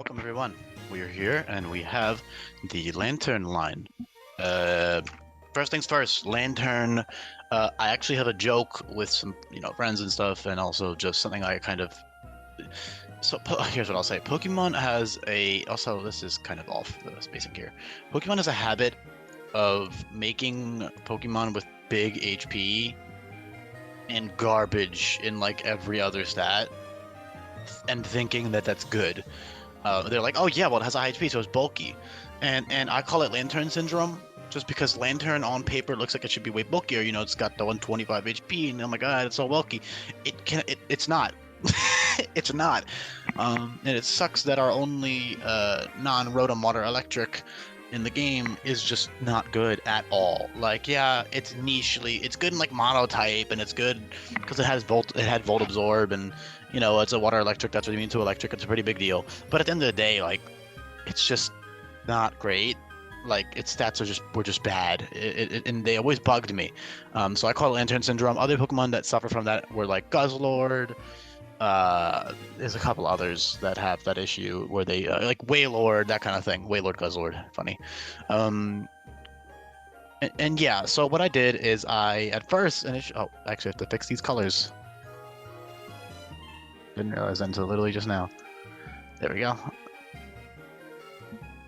Welcome everyone. We are here and we have the Lanturn line. Uh, First things first, Lanturn. I actually have a joke with some, friends and stuff, and also just something I kind of. So here's what I'll say. Pokemon has a. Also, this is kind of off the spacing here. Pokemon has a habit of making Pokemon with big HP and garbage in like every other stat, and thinking that that's good. They're like, oh yeah, well it has a high HP, so it's bulky, and I call it Lanturn syndrome, just because Lanturn on paper looks like it should be way bulkier. It's got the 125 HP, and oh my god, it's so bulky. It's not. It's not. And it sucks that our only non-Rotom Water Electric in the game is just not good at all. Like, yeah, it's nichely, it's good in like monotype, and it's good because it had Volt Absorb, and it's a water electric. That's what you mean to electric. It's a pretty big deal. But at the end of the day, like, it's just not great. Like, its stats were just bad, and they always bugged me. So I call it Lantern Syndrome. Other Pokemon that suffer from that were like Guzzlord. There's a couple others that have that issue where they like Wailord, that kind of thing. Wailord, Guzzlord, funny. Um, and yeah, so what I did is I at first oh, actually I have to fix these colors. Didn't realize that until literally just now. There we go.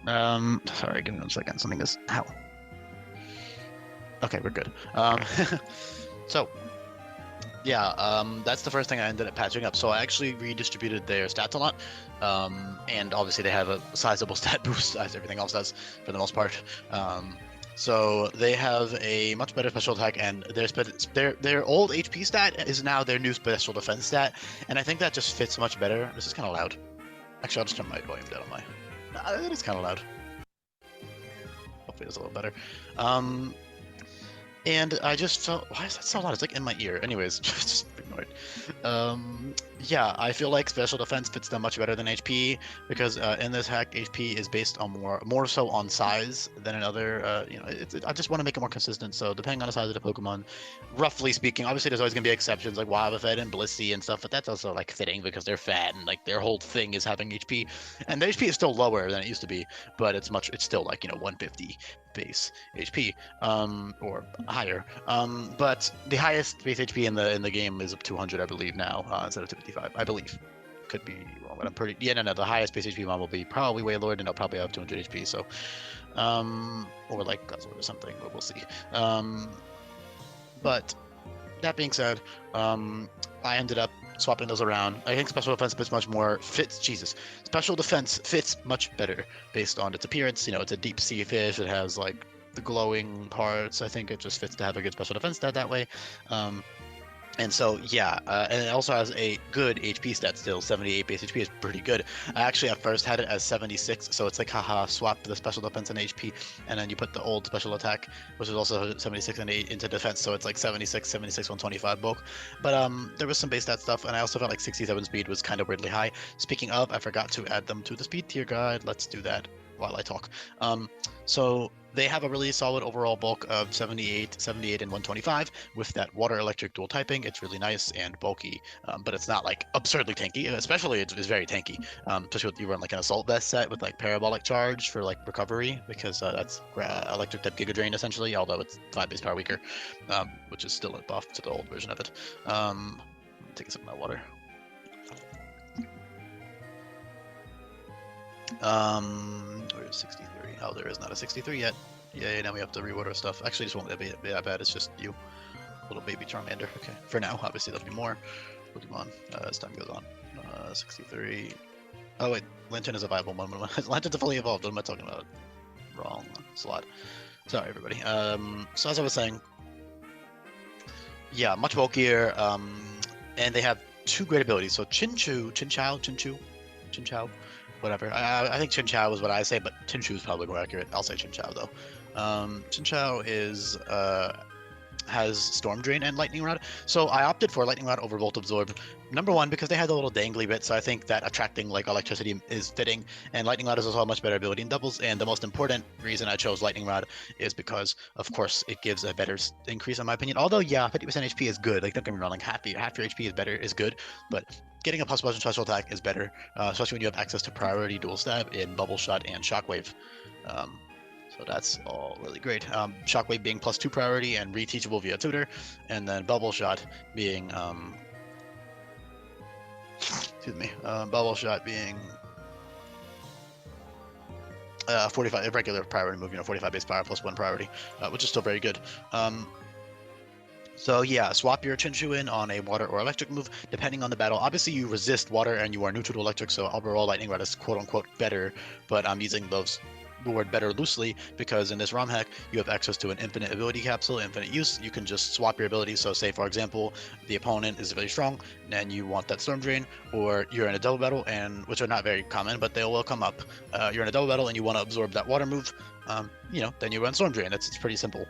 Sorry, give me 1 second. Something is ow. Okay, we're good. So yeah, that's the first thing I ended up patching up. So I actually redistributed their stats a lot. And obviously they have a sizable stat boost as everything else does for the most part. So they have a much better special attack, and their old HP stat is now their new special defense stat, and I think that just fits much better. This is kind of loud. Actually, I'll just turn my volume down on my. It is kind of loud. Hopefully it's a little better. And I just felt, why is that so loud? It's like in my ear. Anyways, just ignore it. Yeah, I feel like special defense fits them much better than HP because in this hack, HP is based on more so on size than another. I just want to make it more consistent. So depending on the size of the Pokemon, roughly speaking, obviously there's always gonna be exceptions like Wobbuffet and Blissey and stuff, but that's also like fitting because they're fat and like their whole thing is having HP, and the HP is still lower than it used to be, but it's still like 150 base HP, or higher. But the highest base HP in the game is up to 200, I believe now, instead of 255. I believe. Could be wrong, but I'm pretty. Yeah, no. The highest base HP one will be probably Wailord, and I'll probably have 200 HP. So, or like Guzzlord or something, but we'll see. But that being said, I ended up swapping those around. I think special defense special defense fits much better based on its appearance. It's a deep sea fish. It has like the glowing parts. I think it just fits to have a good special defense stat that way. And so, yeah, and it also has a good HP stat still. 78 base HP is pretty good. I actually at first had it as 76, so it's like, haha, swap the special defense and HP, and then you put the old special attack, which is also 76 and 8 into defense, so it's like 76, 125 bulk. But there was some base stat stuff, and I also felt like 67 speed was kind of weirdly high. Speaking of, I forgot to add them to the speed tier guide. Let's do that while I talk. So they have a really solid overall bulk of 78, and 125 with that water electric dual typing. It's really nice and bulky, but it's not like absurdly tanky. Especially it's very tanky, especially if you run like an assault vest set with like parabolic charge for like recovery, because that's electric type Giga Drain essentially, although it's 5 base power weaker, which is still a buff to the old version of it. Take a sip of my water. Where's 63? Oh, there is not a 63 yet. Yeah, now we have to reorder stuff. Actually, this won't be that bad. It's just you, little baby Charmander. Okay, for now, obviously there'll be more Pokemon as time goes on. 63. Oh wait, Lanturn is a viable one. Lanturn's a fully evolved. What am I talking about? Wrong slot. Sorry, everybody. So as I was saying, yeah, much bulkier. And they have 2 great abilities. So Chinchou, whatever. I think Chinchou is what I say, but Chinchou is probably more accurate. I'll say Chinchou though. Chinchou is has Storm Drain and Lightning Rod. So I opted for Lightning Rod over Volt Absorb. Number one, because they had the little dangly bit, so I think that attracting like electricity is fitting, and Lightning Rod is also a much better ability in doubles. And the most important reason I chose Lightning Rod is because, of course, it gives a better increase in my opinion. Although, yeah, 50% HP is good. Like, don't get me wrong, like half your HP is good, but getting a plus one special attack is better, especially when you have access to priority dual stab in Bubble Shot and Shockwave. So that's all really great. Shockwave being +2 priority and reteachable via tutor, and then Bubble Shot being excuse me, Bubble Shot being 45 regular priority move, 45 base power +1 priority, which is still very good. So yeah, swap your Chinchu in on a water or electric move, depending on the battle. Obviously, you resist water and you are neutral to electric, so overall Lightning Rod is quote-unquote better, but I'm using the word better loosely because in this ROM hack, you have access to an infinite ability capsule, infinite use. You can just swap your abilities. So say, for example, the opponent is really strong and you want that Storm Drain, or you're in a double battle, and which are not very common, but they will come up. You're in a double battle and you want to absorb that water move, then you run Storm Drain. It's pretty simple.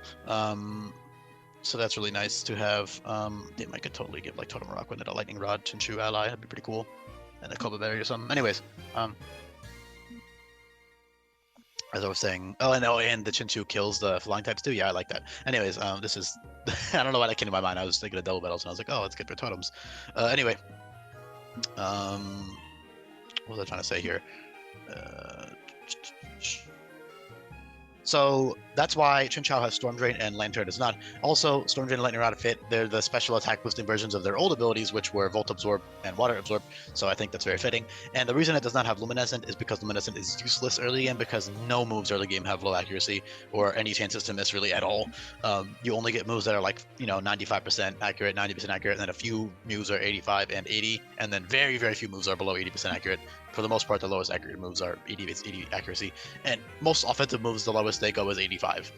So that's really nice to have. Damn, I could totally give like Totem Rock with a Lightning Rod Chinchu ally. That'd be pretty cool. And a Cobra Berry or something. Anyways, as I was saying, and the Chinchu kills the flying types too. Yeah, I like that. Anyways, this is I don't know why that came to my mind. I was thinking of double battles, and I was like, oh, it's good for totems. Anyway, what was I trying to say here? So that's why Chinchou has Storm Drain and Lanturn does not. Also, Storm Drain and Lightning Rod fit. They're the special attack boosting versions of their old abilities, which were Volt Absorb and Water Absorb. So I think that's very fitting. And the reason it does not have Luminescent is because Luminescent is useless early game, because no moves early game have low accuracy or any chances to miss really at all. You only get moves that are like 95% accurate, 90% accurate, and then a few moves are 85 and 80, and then very, very few moves are below 80% accurate. For the most part, the lowest accurate moves are 80 accuracy, and most offensive moves, the lowest they go is 85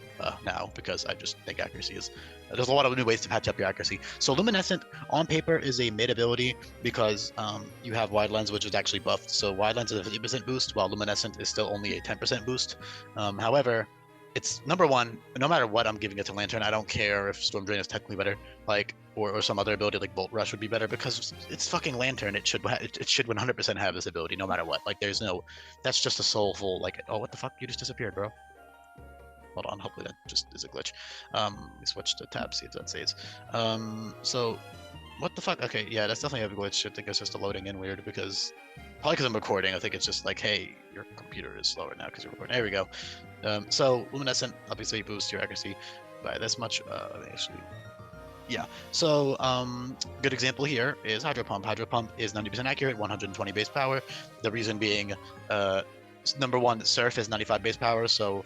now, because I just think accuracy is. There's a lot of new ways to patch up your accuracy. So Luminescent on paper is a mid ability because you have Wide Lens, which is actually buffed. So Wide Lens is a 50% boost, while Luminescent is still only a 10% boost. However, it's number one. No matter what, I'm giving it to Lanturn. I don't care if Storm Drain is technically better, or some other ability like Bolt Rush would be better, because it's fucking Lanturn. It should 100% have this ability no matter what. Like, there's no. That's just a soulful oh, what the fuck? You just disappeared, bro. Hold on, hopefully that just is a glitch. Let me switch to tab, see if that saves. So what the fuck? Okay, yeah, that's definitely a glitch. I think it's just a loading in weird, because probably because I'm recording. I think it's just like, hey, your computer is slower now because you're recording. There we go. So Luminescent obviously boosts your accuracy by this much. Actually, yeah. So good example here is Hydro Pump. Hydro Pump is 90% accurate, 120 base power. The reason being, number one, Surf is 95 base power, so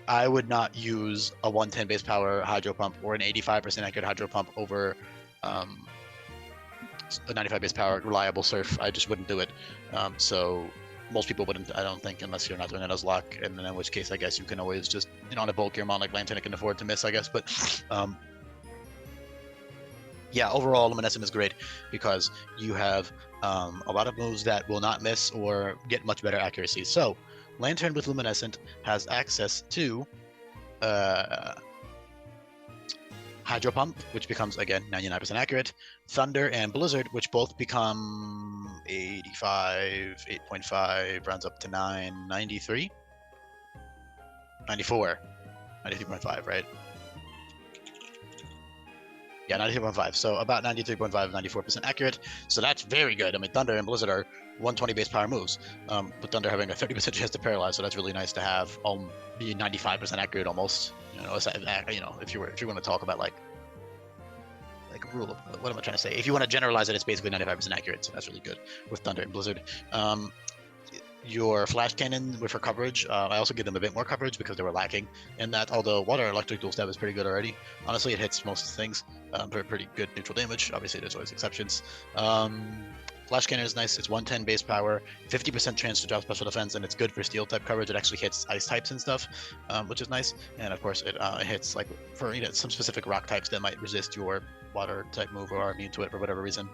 I would not use a 110 base power Hydro Pump or an 85% accurate Hydro Pump over a 95 base power reliable Surf. I just wouldn't do it. So most people wouldn't, I don't think, unless you're not doing a Nuzlocke, and then in which case I guess you can always just, on a bulkier mon like Lanturn, can afford to miss, I guess. But yeah, overall Luminescent is great because you have a lot of moves that will not miss or get much better accuracy. So Lanturn with Luminescent has access to Hydro Pump, which becomes, again, 99% accurate, Thunder and Blizzard, which both become 85, 8.5, rounds up to 9, 93? 94. 93.5, right? Yeah, 93.5. So about 93.5, 94% accurate. So that's very good. I mean, Thunder and Blizzard are 120 base power moves, with Thunder having a 30% chance to paralyze. So that's really nice to have. Be 95% accurate almost. If you want to talk about like a rule of, what am I trying to say? If you want to generalize it, it's basically 95% accurate. So that's really good with Thunder and Blizzard. Your Flash Cannon with her coverage, I also give them a bit more coverage because they were lacking in that, although Water Electric dual stab is pretty good already. Honestly, it hits most things for pretty good neutral damage. Obviously, there's always exceptions. Flash Cannon is nice. It's 110 base power, 50% chance to drop special defense, and it's good for steel type coverage. It actually hits ice types and stuff, which is nice. And of course, it hits like for some specific rock types that might resist your water type move or are immune to it for whatever reason.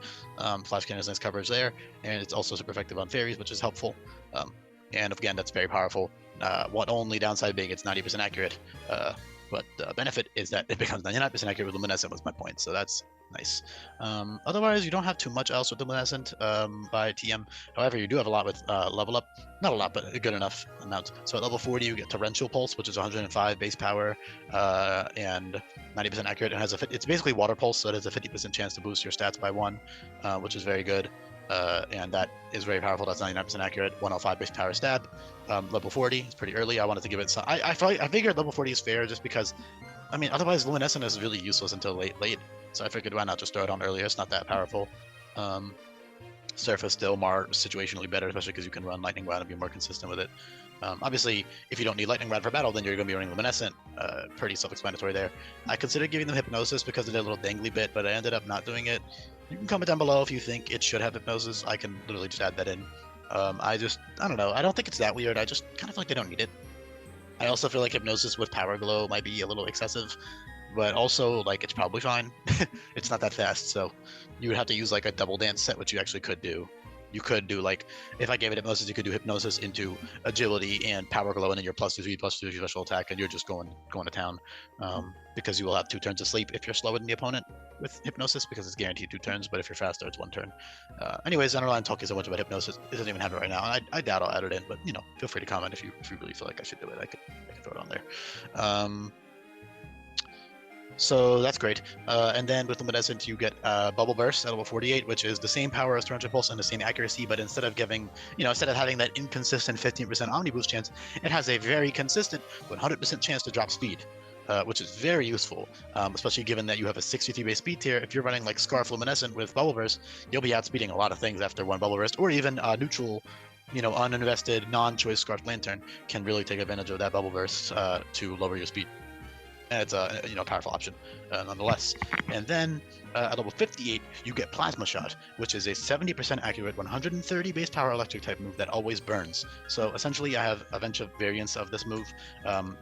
Flash Cannon has nice coverage there, and it's also super effective on fairies, which is helpful. And again, that's very powerful. What only downside being it's 90% accurate. but the benefit is that it becomes 99% accurate with Luminescent was my point, so that's nice. Otherwise, you don't have too much else with Luminescent by TM. However, you do have a lot with Level Up. Not a lot, but a good enough amount. So at level 40, you get Torrential Pulse, which is 105 base power and 90% accurate. It has it's basically Water Pulse, so it has a 50% chance to boost your stats by 1, which is very good. And that is very powerful. That's 99% accurate. 105 base power stab. Level 40 is pretty early. I wanted to give it some. I figured level 40 is fair just because, I mean, otherwise Luminescent is really useless until late. So I figured why not just throw it on earlier. It's not that powerful. Surf is still more situationally better, especially because you can run Lightning Rod and be more consistent with it. Obviously, if you don't need Lightning Rod for battle, then you're going to be running Luminescent. Pretty self-explanatory there. I considered giving them Hypnosis because of their little dangly bit, but I ended up not doing it. You can comment down below if you think it should have Hypnosis. I can literally just add that in. I don't know. I don't think it's that weird. I just kind of feel like they don't need it. I also feel like Hypnosis with Power Glow might be a little excessive, but also, like, it's probably fine. It's not that fast, so you would have to use, like, a double dance set, which you actually could do. You could do, like, if I gave it Hypnosis, you could do Hypnosis into Agility and Power Glow, and then you're +2/+2 special attack, and you're just going to town. Because you will have 2 turns of sleep if you're slower than the opponent with Hypnosis, because it's guaranteed 2 turns, but if you're faster, it's 1 turn. Anyways, I don't know, I'm talking so much about Hypnosis. It doesn't even have it right now, and I doubt I'll add it in, but, you know, feel free to comment if you really feel like I should do it. I could throw it on there. So that's great. And then with Luminescent, you get Bubble Burst at level 48, which is the same power as Torrential Pulse and the same accuracy, but instead of having that inconsistent 15% Omni Boost chance, it has a very consistent 100% chance to drop speed, which is very useful, especially given that you have a 63 base speed tier. If you're running like Scarf Luminescent with Bubble Burst, you'll be outspeeding a lot of things after 1 Bubble Burst, or even neutral, uninvested, non-choice Scarf Lantern can really take advantage of that Bubble Burst to lower your speed. And it's a powerful option nonetheless. And then at level 58, you get Plasma Shot, which is a 70% accurate 130 base power electric type move that always burns. So essentially, I have a bunch of variants of this move,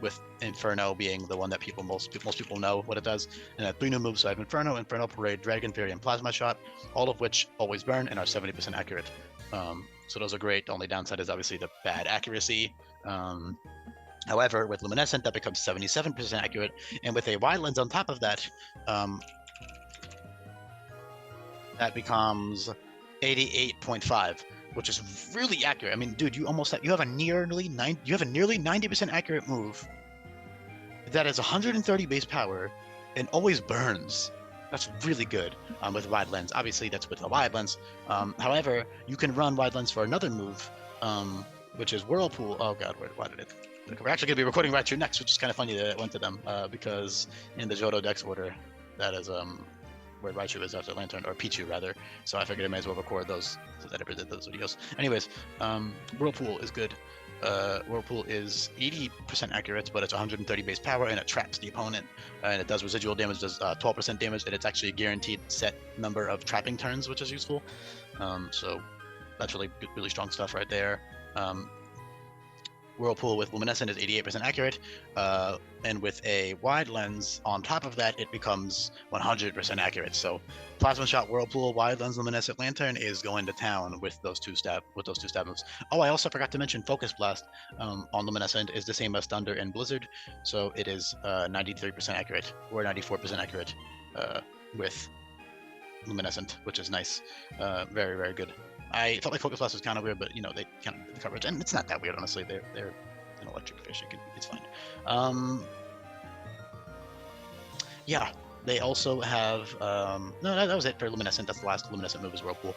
with Inferno being the one that most people know what it does. And I have 3 new moves. So I have Inferno, Inferno Parade, Dragon Fury, and Plasma Shot, all of which always burn and are 70% accurate. So those are great. The only downside is obviously the bad accuracy. However, with Luminescent, that becomes 77% accurate, and with a wide lens on top of that, that becomes 88.5, which is really accurate. I mean, dude, you have a nearly 90% accurate move that is 130 base power and always burns. That's really good with wide lens. Obviously, that's with a wide lens. However, you can run wide lens for another move, which is Whirlpool. Oh god, why did it? We're actually going to be recording Raichu next, which is kind of funny that it went to them, because in the Johto Dex order, that is where Raichu is after Lanturn, or Pichu rather. So I figured I may as well record those since I never did those videos. Anyways, Whirlpool is good. Whirlpool is 80% accurate, but it's 130 base power, and it traps the opponent, and it does residual damage, does 12% damage, and it's actually a guaranteed set number of trapping turns, which is useful. So that's really strong stuff right there. Whirlpool with Luminescent is 88% accurate, and with a wide lens on top of that, it becomes 100% accurate. So Plasma Shot, Whirlpool, wide lens, Luminescent, Lanturn is going to town with those two stab moves. Oh, I also forgot to mention Focus Blast on Luminescent is the same as Thunder and Blizzard, so it is 93% accurate or 94% accurate with Luminescent, which is nice. Very, very good. I felt like Focus Blast was kind of weird, but they kind of did the coverage, and it's not that weird, honestly. They're an electric fish. It's fine. Yeah, they also have no, that was it for Luminescent. That's the last Luminescent move is Whirlpool.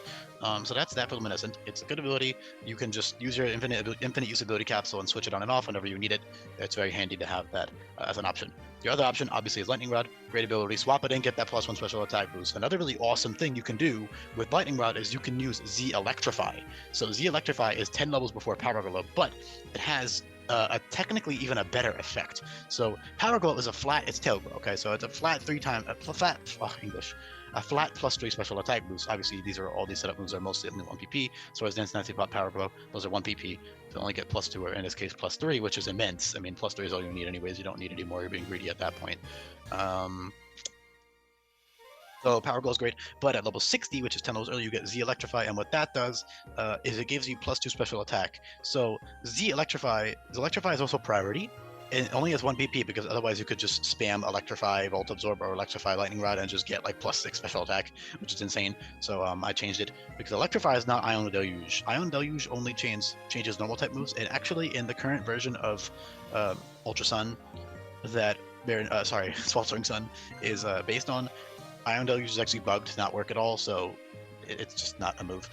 So that's that for Luminescent. It's a good ability. You can just use your infinite use ability capsule and switch it on and off whenever you need it. It's very handy to have that as an option. The other option, obviously, is Lightning Rod. Great ability. Swap it in, get that +1 special attack boost. Another really awesome thing you can do with Lightning Rod is you can use Z Electrify. So Z Electrify is 10 levels before Power Glow, but it has technically even a better effect. So Power Glow is it's Tail Glow, okay? So it's a flat +3 special attack boost. Obviously, all these setup moves are mostly only 1 PP. So as Dance Nancy Pop, Power Glow, those are 1 PP. So only get +2, or in this case +3, which is immense. I mean, +3 is all you need anyways. You don't need any more. You're being greedy at that point. So Power Glow is great, but at level 60, which is 10 levels earlier, you get Z Electrify, and what that does is it gives you +2 special attack. So Z Electrify is also priority, it only has 1 BP because otherwise you could just spam Electrify, Volt Absorb, or Electrify Lightning Rod and just get like +6 special attack, which is insane. So I changed it because Electrify is not Ion Deluge. Ion Deluge only changes normal type moves, and actually in the current version of Ultra Sun that Sweltering Sun is based on, Ion Deluge is actually bugged to not work at all, so it's just not a move.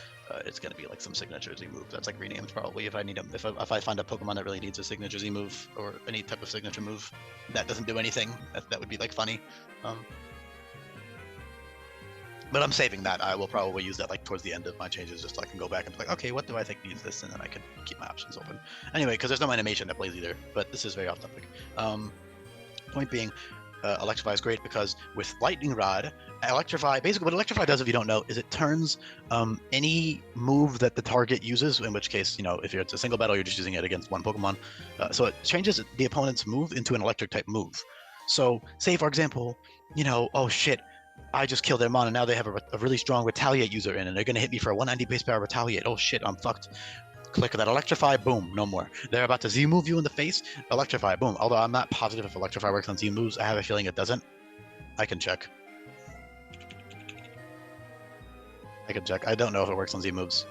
It's going to be like some signature Z move that's like renamed probably if I need them. If I find a Pokemon that really needs a signature Z move or any type of signature move that doesn't do anything, that would be like funny. But I'm saving that. I will probably use that like towards the end of my changes, just so I can go back and be like, okay, what do I think needs this, and then I can keep my options open. Anyway, because there's no animation that plays either. But this is very off topic. Point being, Electrify is great because with Lightning Rod, Electrify, basically what Electrify does, if you don't know, is it turns any move that the target uses, in which case, if it's a single battle, you're just using it against one Pokemon. So it changes the opponent's move into an electric type move. So say, for example, oh shit, I just killed their mon and now they have a really strong Retaliate user in and they're going to hit me for a 190 base power Retaliate. Oh shit, I'm fucked. Click that Electrify, boom, no more. They're about to Z-move you in the face, Electrify, boom. Although I'm not positive if Electrify works on Z-moves, I have a feeling it doesn't. I can check. I don't know if it works on Z-moves.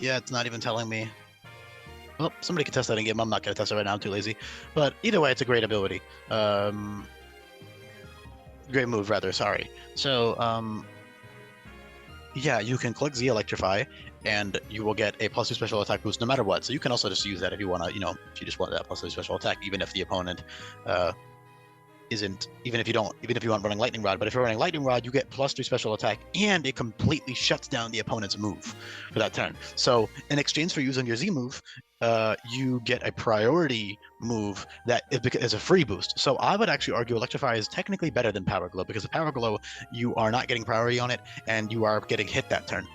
Yeah, it's not even telling me. Well, somebody can test that in game. I'm not going to test it right now. I'm too lazy. But either way, it's a great ability. Great move, rather. Sorry. So, yeah, you can click Z Electrify, and you will get a +2 special attack boost no matter what. So you can also just use that if you want to, if you just want that +2 special attack, even if the opponent isn't, even if you aren't running Lightning Rod. But if you're running Lightning Rod, you get +3 special attack, and it completely shuts down the opponent's move for that turn. So in exchange for using your Z move, you get a priority move that is a free boost. So I would actually argue Electrify is technically better than Power Glow, because the Power Glow, you are not getting priority on it, and you are getting hit that turn.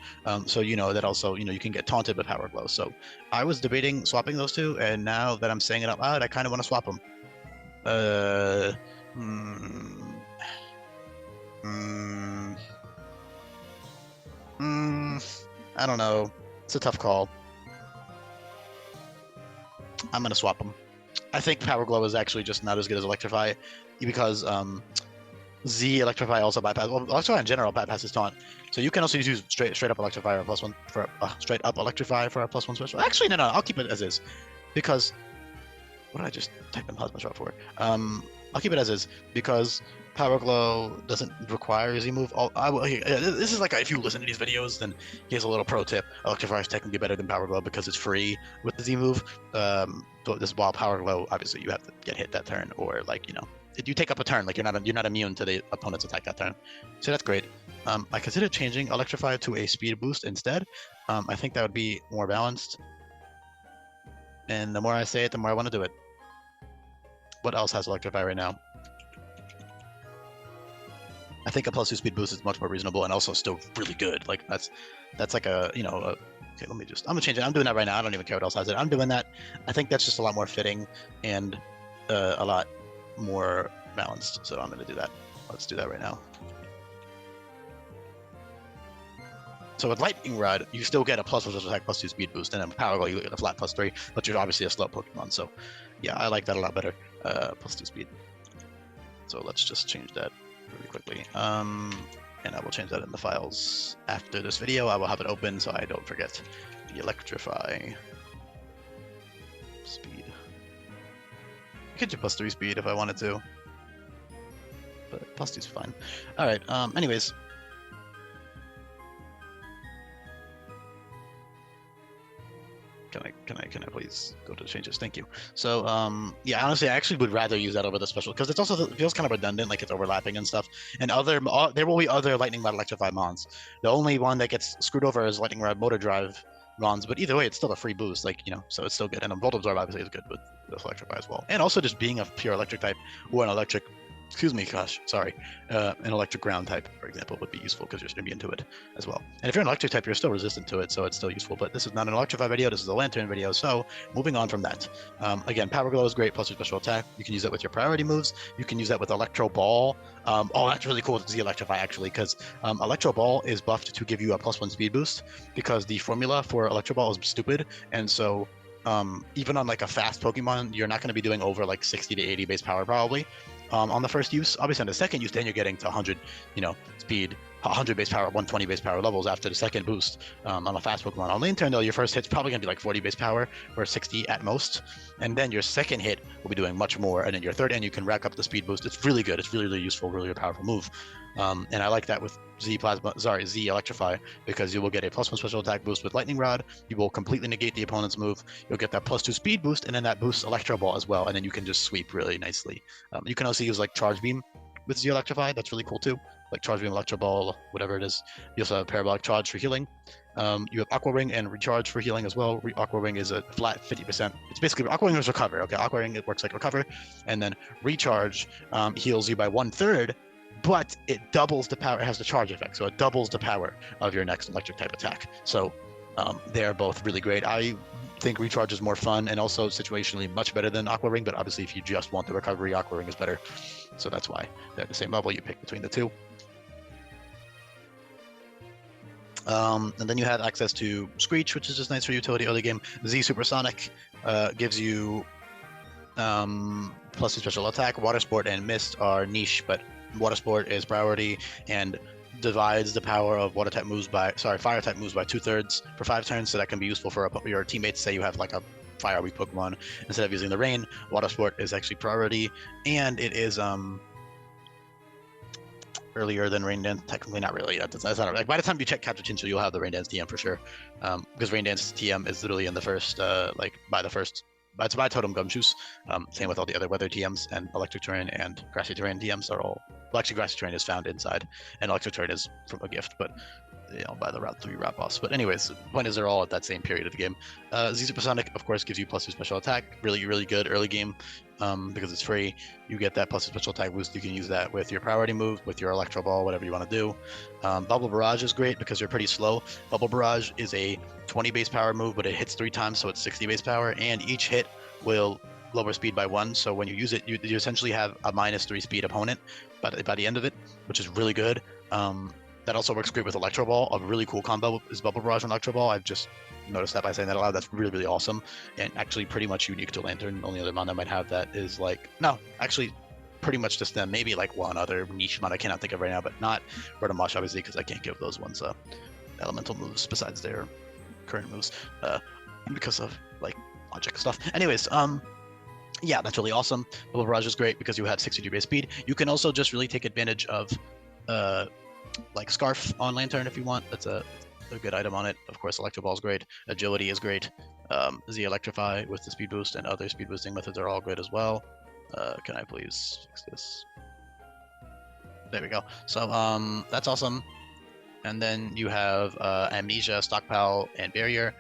So that also, you can get taunted with Power Glow. So I was debating swapping those two, and now that I'm saying it out loud, I kind of want to swap them. I don't know. It's a tough call. I'm gonna swap them. I think Power Glow is actually just not as good as Electrify, because Z Electrify also bypass. Well, Electrify in general bypasses taunt, so you can also use straight up Electrify or +1 for straight up Electrify for a +1 special. Actually, no, I'll keep it as is, because what did I just type in Plasma Shot for? I'll keep it as is because Power Glow doesn't require a Z move. This is like if you listen to these videos, then here's a little pro tip: Electrify is technically better than Power Glow because it's free with the Z move. While Power Glow, obviously, you have to get hit that turn, or you take up a turn. Like you're not immune to the opponent's attack that turn. So that's great. I consider changing Electrify to a speed boost instead. I think that would be more balanced. And the more I say it, the more I want to do it. What else has Electrify right now? I think a +2 speed boost is much more reasonable and also still really good. Like that's like okay, let me I'm gonna change it. I'm doing that right now. I don't even care what else has it. I'm doing that. I think that's just a lot more fitting and a lot more balanced. So I'm gonna do that. Let's do that right now. So with Lightning Rod, you still get a +1 attack +2 speed boost, and then Power Glow you get a flat +3, but you're obviously a slow Pokemon. So yeah, I like that a lot better. +2 speed. So let's just change that really quickly. And I will change that in the files after this video. I will have it open so I don't forget. The Electrify speed. I could do +3 speed if I wanted to, but +2 is fine. All right. Anyways. Can I please go to changes? Thank you. So yeah, honestly, I actually would rather use that over the special, because it feels kind of redundant, like it's overlapping and stuff. And there will be other Lightning Rod Electrify mons. The only one that gets screwed over is Lightning Rod Motor Drive mons, but either way, it's still a free boost, so it's still good. And a Volt Absorb obviously is good with Electrify as well. And also just being a pure electric type or an electric excuse me, gosh, sorry, an electric ground type, for example, would be useful because you're going to be into it as well. And if you're an electric type, you're still resistant to it, so it's still useful. But this is not an electrified video, this is a Lanturn video, so moving on from that. Again, Power Glow is great, plus your special attack. You can use that with your priority moves. You can use that with Electro Ball. Oh, that's really cool to see Electrify, actually, because Electro Ball is buffed to give you a +1 speed boost, because the formula for Electro Ball is stupid, and so even on like a fast Pokemon, you're not going to be doing over like 60 to 80 base power probably. On the first use. Obviously, on the second use, then you're getting to 100, speed, 100 base power, 120 base power levels after the second boost on a fast Pokemon. On Lanturn, though, your first hit's probably going to be like 40 base power or 60 at most. And then your second hit will be doing much more. And then your third, and you can rack up the speed boost. It's really good. It's really, really useful, really a powerful move. And I like that with Z Electrify, because you will get a +1 special attack boost with Lightning Rod. You will completely negate the opponent's move. You'll get that +2 speed boost, and then that boosts Electro Ball as well. And then you can just sweep really nicely. You can also use like Charge Beam with Z Electrify. That's really cool too. Like Charge Beam, Electro Ball, whatever it is. You also have Parabolic Charge for healing. You have Aqua Ring and Recharge for healing as well. Aqua Ring is a flat 50%. It's basically Aqua Ring is Recover. Okay, Aqua Ring, it works like Recover, and then Recharge heals you by 1/3. But it doubles the power. It has the charge effect, so it doubles the power of your next electric type attack. So they're both really great. I think Recharge is more fun and also situationally much better than Aqua Ring, but obviously if you just want the recovery, Aqua Ring is better. So that's why they're at the same level. You pick between the two. And then you have access to Screech, which is just nice for utility early game. Z Supersonic gives you plus a special attack. Water Sport and Mist are niche, but Water Sport is priority and divides the power of fire type moves by 2/3 for 5 turns, so that can be useful for your teammates. Say you have like a fire weak Pokemon, instead of using the rain, Water Sport is actually priority, and it is earlier than Rain Dance. Technically not really. That's not like by the time you check Capture Chinchou, you'll have the Rain Dance TM for sure, because Rain Dance TM is literally in the first it's by Totem Gumshoes. Same with all the other weather TMs, and electric terrain and grassy terrain TMs are all. Well, actually, grassy terrain is found inside, and electric terrain is from a gift, but by the Route 3 Route Boss. But anyways, the point is they're all at that same period of the game. Z Supersonic, of course, gives you +2 special attack. Really, really good early game because it's free. You get that +2 special attack boost. You can use that with your priority move, with your Electro Ball, whatever you want to do. Bubble Barrage is great because you're pretty slow. Bubble Barrage is a 20 base power move, but it hits 3 times, so it's 60 base power, and each hit will lower speed by 1. So when you use it, you essentially have a -3 speed opponent by the end of it, which is really good. That also works great with Electro Ball. A really cool combo is Bubble Barrage and Electro Ball. I've just noticed that by saying that aloud. That's really, really awesome, and actually pretty much unique to Lanturn. The only other mon that might have that is pretty much just them. Maybe like one other niche mon I cannot think of right now, but not Rotomosh, obviously, because I can't give those ones elemental moves besides their current moves, because of like logic stuff. Anyways, yeah, that's really awesome. Bubble Barrage is great because you have 60 base speed. You can also just really take advantage of like Scarf on Lanturn if you want. That's a good item on it. Of course, Electro Ball is great. Agility is great. Z Electrify with the speed boost and other speed boosting methods are all good as well. Can I please fix this? There we go. So that's awesome. And then you have Amnesia, Stockpile, and Barrier,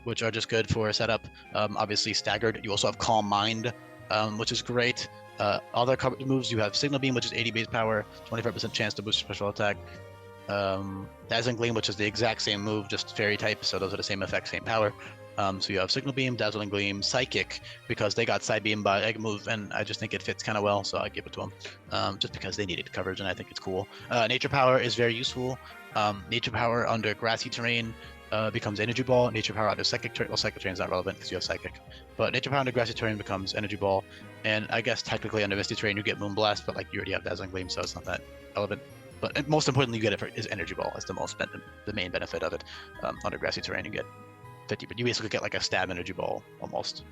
which are just good for setup. Obviously Staggered. You also have Calm Mind, which is great. Other coverage moves, you have Signal Beam, which is 80 base power, 25% chance to boost your special attack. Dazzling Gleam, which is the exact same move, just fairy type, so those are the same effect, same power. So you have Signal Beam, Dazzling Gleam, Psychic, because they got Side Beam by Egg Move, and I just think it fits kind of well, so I give it to them, just because they needed coverage, and I think it's cool. Nature Power is very useful. Nature Power under Grassy Terrain becomes Energy Ball. Nature Power under Psychic Terrain, well, Psychic Terrain is not relevant because you have Psychic, but Nature Power under Grassy Terrain becomes Energy Ball, and I guess technically under Misty Terrain you get Moonblast, but like you already have Dazzling Gleam, so it's not that relevant. But most importantly, you get it is Energy Ball. That's the main benefit of it. Under Grassy Terrain, you get 50, but you basically get like a stab Energy Ball almost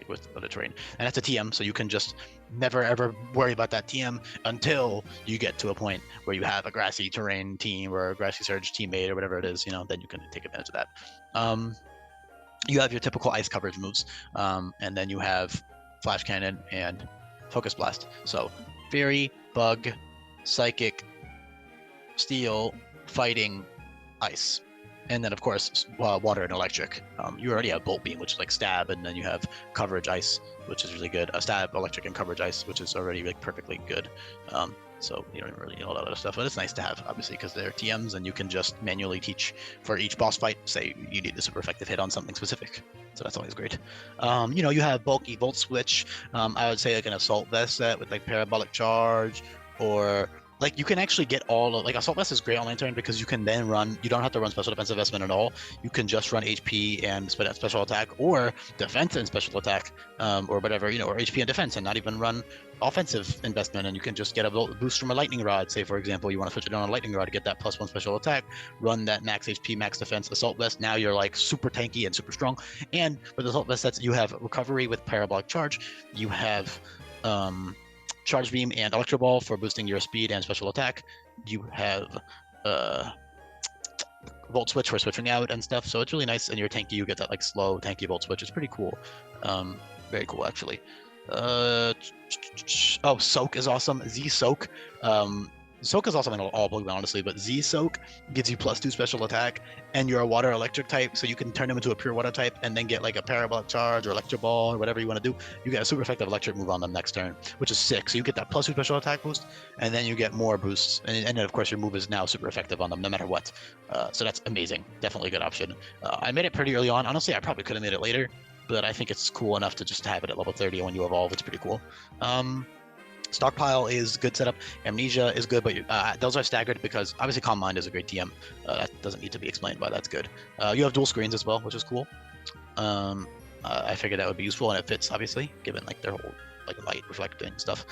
with the terrain, and that's a TM, so you can just never ever worry about that TM until you get to a point where you have a Grassy Terrain team or a Grassy Surge teammate or whatever it is, then you can take advantage of that. You have your typical ice coverage moves, and then you have Flash Cannon and Focus Blast. So Fairy, Bug, Psychic, Steel, Fighting, Ice. And then, of course, water and electric. You already have Bolt Beam, which is like stab, and then you have coverage ice, which is really good. A stab, electric, and coverage ice, which is already like perfectly good. So you don't even really need all that other stuff, but it's nice to have, obviously, because they're TMs, and you can just manually teach for each boss fight. Say you need the super effective hit on something specific, so that's always great. You have bulky Volt Switch. I would say like an Assault Vest set with like Parabolic Charge, or like you can actually get all of, like Assault Vest is great on Lanturn because you can then run, you don't have to run special defense investment at all. You can just run HP and special attack, or defense and special attack, or whatever, or HP and defense, and not even run offensive investment, and you can just get a boost from a lightning rod. Say for example you want to switch it on a lightning rod to get that +1 special attack, run that max HP, max defense Assault Vest. Now you're like super tanky and super strong. And with Assault Vest sets, you have recovery with Parabolic Charge, you have Charge Beam and Electro Ball for boosting your speed and special attack. You have Volt Switch for switching out and stuff. So it's really nice. And you're tanky, you get that like slow tanky Volt Switch. It's pretty cool. Very cool actually. Soak is awesome. Z Soak. Soak is also something all Pokemon, honestly, but Z Soak gives you +2 special attack, and you're a water electric type, so you can turn them into a pure water type and then get like a Parabolic Charge or Electro Ball or whatever you want to do. You get a super effective electric move on them next turn, which is sick. So you get that +2 special attack boost, and then you get more boosts, and then of course your move is now super effective on them no matter what. So that's amazing. Definitely a good option. I made it pretty early on. Honestly, I probably could have made it later, but I think it's cool enough to just have it at level 30 when you evolve. It's pretty cool. Stockpile is good setup. Amnesia is good, but those are staggered because obviously Calm Mind is a great TM. That doesn't need to be explained why that's good. You have dual screens as well, which is cool. I figured that would be useful, and it fits obviously, given like their whole like light reflecting stuff.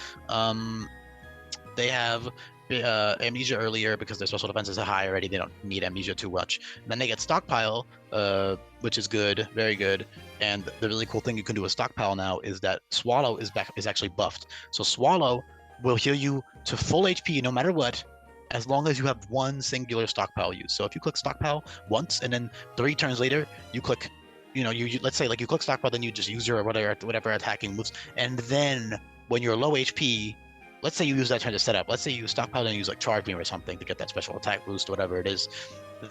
They have Amnesia earlier because their special defense is high already. They don't need Amnesia too much. And then they get Stockpile, which is good, very good. And the really cool thing you can do with Stockpile now is that Swallow is actually buffed. So Swallow will heal you to full HP no matter what, as long as you have one singular Stockpile use. So if you click Stockpile once and then 3 turns later you click, you let's say like you click Stockpile, then you just use your whatever attacking moves, and then when you're low HP, let's say you use that turn to set up. Let's say you Stockpile and use like Charge Beam or something to get that special attack boost, whatever it is.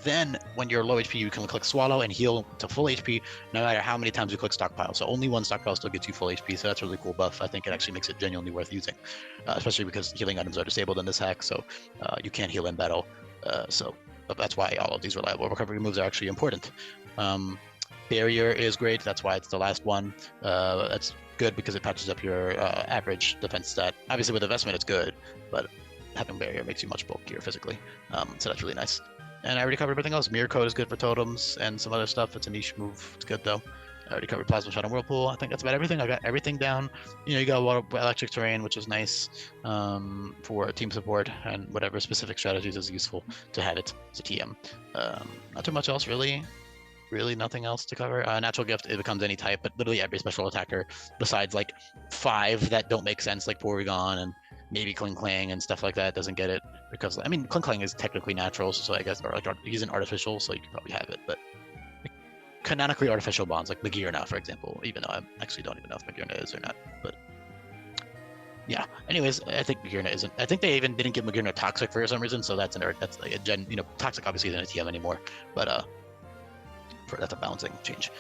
Then when you're low HP, you can click Swallow and heal to full HP no matter how many times you click Stockpile. So only one Stockpile still gets you full HP, so that's a really cool buff. I think it actually makes it genuinely worth using, especially because healing items are disabled in this hack, so you can't heal in battle. So that's why all of these reliable recovery moves are actually important. Barrier is great. That's why it's the last one. That's good because it patches up your average defense stat. Obviously with investment it's good, but having Barrier makes you much bulkier physically. So that's really nice. And I already covered everything else. Mirror Code is good for totems and some other stuff. It's a niche move. It's good though. I already covered Plasma Shot and Whirlpool. I think that's about everything. I got everything down. You got water, electric terrain, which is nice for team support, and whatever specific strategies is useful to have it as a TM. Not too much else really. Really nothing else to cover. Natural Gift, it becomes any type, but literally every special attacker besides like 5 that don't make sense, like Porygon and maybe Kling Klang and stuff like that, doesn't get it because I mean Kling Klang is technically natural, so I guess, or like he's an artificial, so you can probably have it, but like, canonically artificial bonds like Magearna, for example, even though I actually don't even know if Magearna is or not, but yeah. Anyways, I think Magearna isn't. I think they even didn't give Magearna Toxic for some reason, so that's like a gen. Toxic obviously isn't a TM anymore, but that's a balancing change,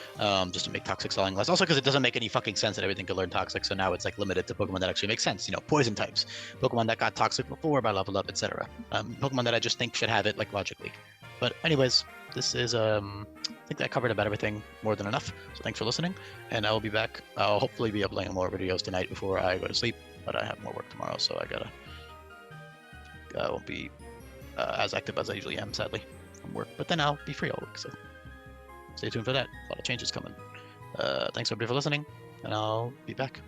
just to make Toxic selling less. Also because it doesn't make any fucking sense that everything can learn Toxic, so now it's like limited to Pokemon that actually make sense. Poison types, Pokemon that got Toxic before by level up, etc. Pokemon that I just think should have it like logically. But anyways, this is I think I covered about everything more than enough. So thanks for listening, and I will be back. I'll hopefully be uploading more videos tonight before I go to sleep, but I have more work tomorrow, so I won't be as active as I usually am, sadly, from work. But then I'll be free all week, so stay tuned for that. A lot of changes coming. Thanks everybody for listening, and I'll be back.